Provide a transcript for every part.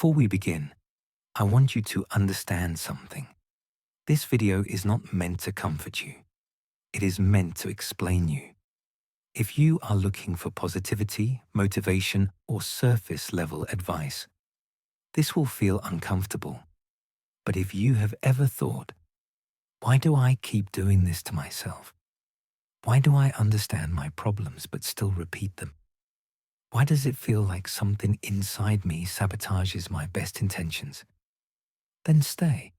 Before we begin, I want you to understand something. This video is not meant to comfort you. It is meant to explain you. If you are looking for positivity, motivation, or surface-level advice, this will feel uncomfortable. But if you have ever thought, why do I keep doing this to myself? Why do I understand my problems but still repeat them? Why does it feel like something inside me sabotages my best intentions? Then stay.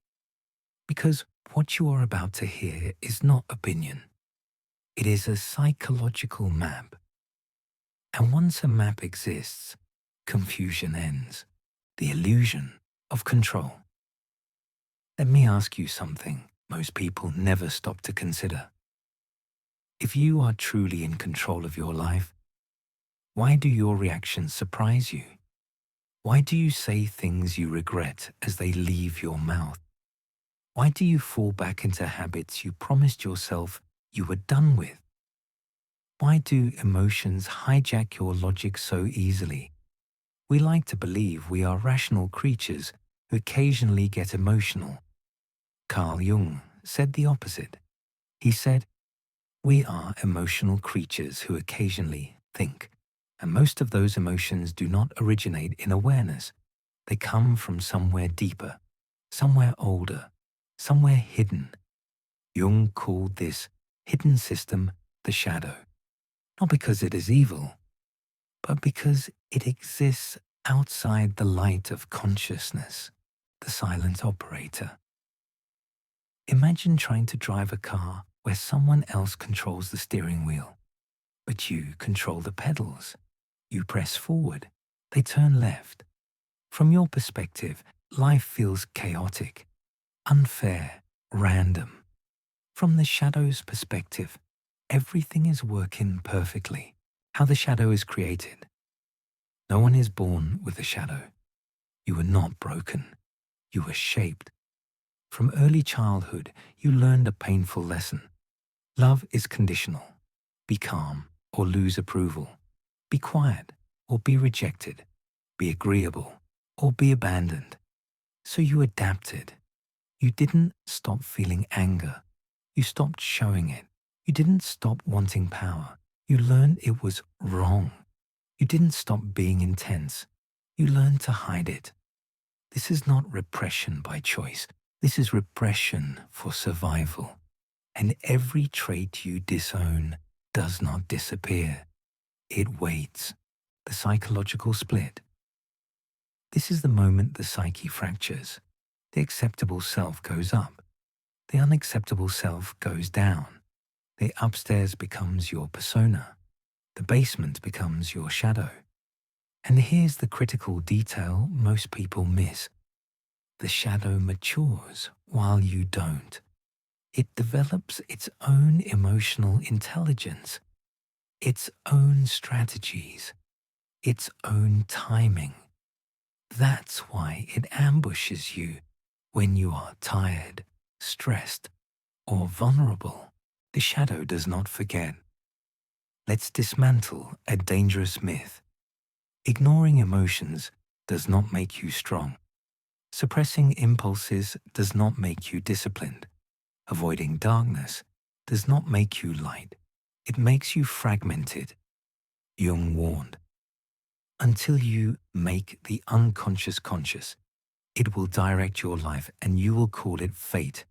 Because what you are about to hear is not opinion. It is a psychological map. And once a map exists, confusion ends. The illusion of control. Let me ask you something most people never stop to consider. If you are truly in control of your life, why do your reactions surprise you? Why do you say things you regret as they leave your mouth? Why do you fall back into habits you promised yourself you were done with? Why do emotions hijack your logic so easily? We like to believe we are rational creatures who occasionally get emotional. Carl Jung said the opposite. He said, "We are emotional creatures who occasionally think, and most of those emotions do not originate in awareness. They come from somewhere deeper, somewhere older, somewhere hidden." Jung called this hidden system the shadow, not because it is evil, but because it exists outside the light of consciousness, the silent operator. Imagine trying to drive a car where someone else controls the steering wheel, but you control the pedals. You press forward, they turn left. From your perspective, life feels chaotic, unfair, random. From the shadow's perspective, everything is working perfectly. How the shadow is created. No one is born with a shadow. You were not broken. You were shaped. From early childhood, you learned a painful lesson. Love is conditional. Be calm or lose approval. Be quiet or be rejected. Be agreeable or be abandoned. So you adapted. You didn't stop feeling anger. You stopped showing it. You didn't stop wanting power. You learned it was wrong. You didn't stop being intense. You learned to hide it. This is not repression by choice. This is repression for survival. And every trait you disown does not disappear. It waits. The psychological split. This is the moment the psyche fractures. The acceptable self goes up. The unacceptable self goes down. The upstairs becomes your persona. The basement becomes your shadow. And here's the critical detail most people miss. The shadow matures while you don't. It develops its own emotional intelligence, its own strategies, its own timing. That's why it ambushes you when you are tired, stressed, or vulnerable. The shadow does not forget. Let's dismantle a dangerous myth. Ignoring emotions does not make you strong. Suppressing impulses does not make you disciplined. Avoiding darkness does not make you light. It makes you fragmented. Jung warned, until you make the unconscious conscious, it will direct your life and you will call it fate.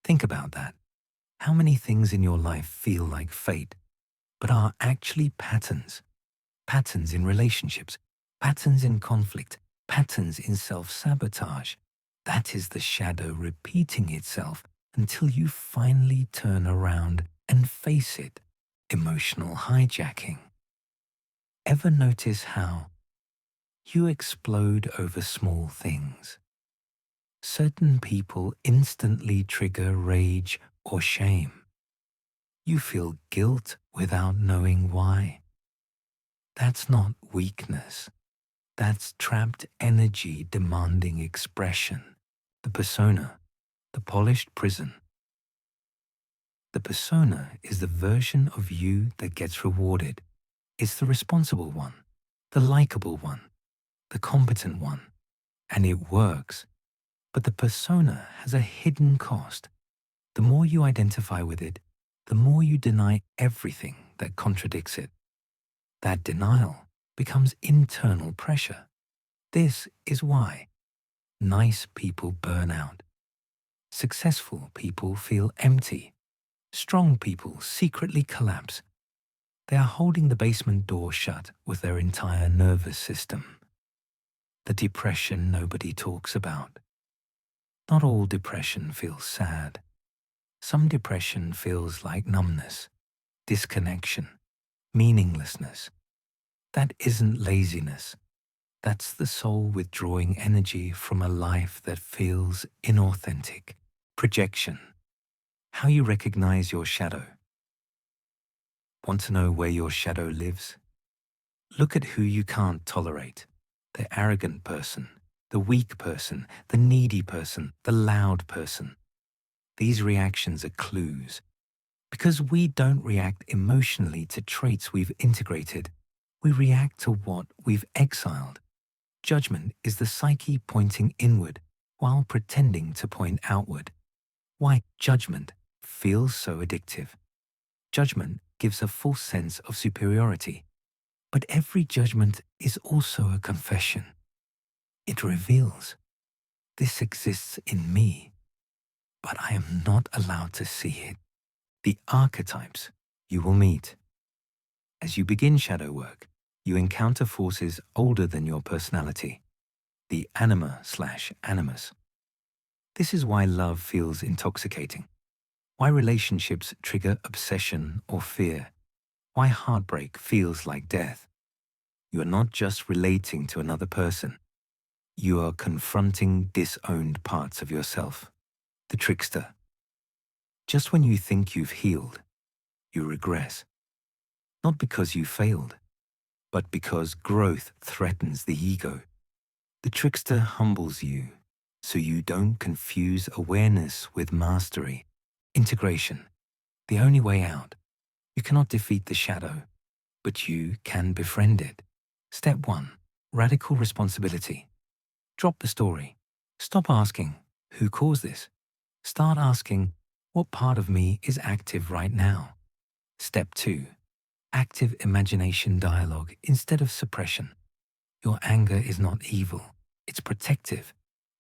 Think about that. How many things in your life feel like fate, but are actually patterns? Patterns in relationships, patterns in conflict, patterns in self-sabotage. That is the shadow repeating itself until you finally turn around and face it. Emotional hijacking. Ever notice how you explode over small things? Certain people instantly trigger rage or shame. You feel guilt without knowing why. That's not weakness. That's trapped energy demanding expression. The persona, the polished prison. The persona is the version of you that gets rewarded. It's the responsible one, the likable one, the competent one, and it works. But the persona has a hidden cost. The more you identify with it, the more you deny everything that contradicts it. That denial becomes internal pressure. This is why nice people burn out. Successful people feel empty. Strong people secretly collapse. They are holding the basement door shut with their entire nervous system. The depression nobody talks about. Not all depression feels sad. Some depression feels like numbness, disconnection, meaninglessness. That isn't laziness. That's the soul withdrawing energy from a life that feels inauthentic. Projection. How you recognize your shadow. Want to know where your shadow lives? Look at who you can't tolerate. The arrogant person, the weak person, the needy person, the loud person. These reactions are clues. Because we don't react emotionally to traits we've integrated, we react to what we've exiled. Judgment is the psyche pointing inward while pretending to point outward. Why judgment feels so addictive. Judgment gives a false sense of superiority. But every judgment is also a confession. It reveals, this exists in me, but I am not allowed to see it. The archetypes you will meet. As you begin shadow work, you encounter forces older than your personality, the anima/animus. This is why love feels intoxicating, why relationships trigger obsession or fear, why heartbreak feels like death. You are not just relating to another person. You are confronting disowned parts of yourself. The trickster. Just when you think you've healed, you regress. Not because you failed, but because growth threatens the ego. The trickster humbles you, so you don't confuse awareness with mastery. Integration. The only way out. You cannot defeat the shadow, but you can befriend it. Step 1. Radical responsibility. Drop the story. Stop asking, who caused this? Start asking, what part of me is active right now? Step 2. Active imagination dialogue instead of suppression. Your anger is not evil, it's protective.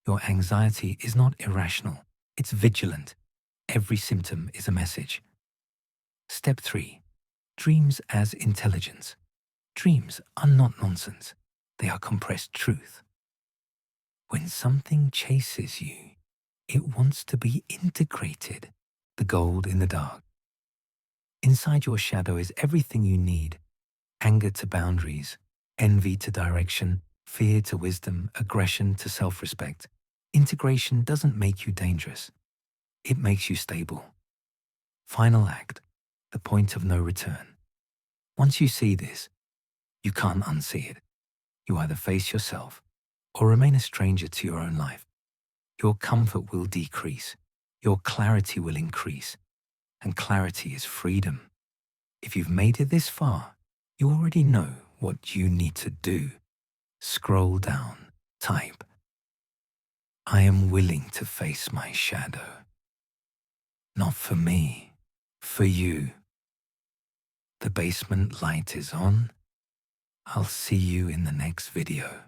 Your anxiety is not irrational, it's vigilant. Every symptom is a message. Step 3. Dreams as intelligence. Dreams are not nonsense, they are compressed truth. When something chases you, it wants to be integrated, the gold in the dark. Inside your shadow is everything you need: anger to boundaries, envy to direction, fear to wisdom, aggression to self-respect. Integration doesn't make you dangerous. It makes you stable. Final act, the point of no return. Once you see this, you can't unsee it. You either face yourself or remain a stranger to your own life. Your comfort will decrease. Your clarity will increase. And clarity is freedom. If you've made it this far, you already know what you need to do. Scroll down, type, I am willing to face my shadow. Not for me, for you. The basement light is on. I'll see you in the next video.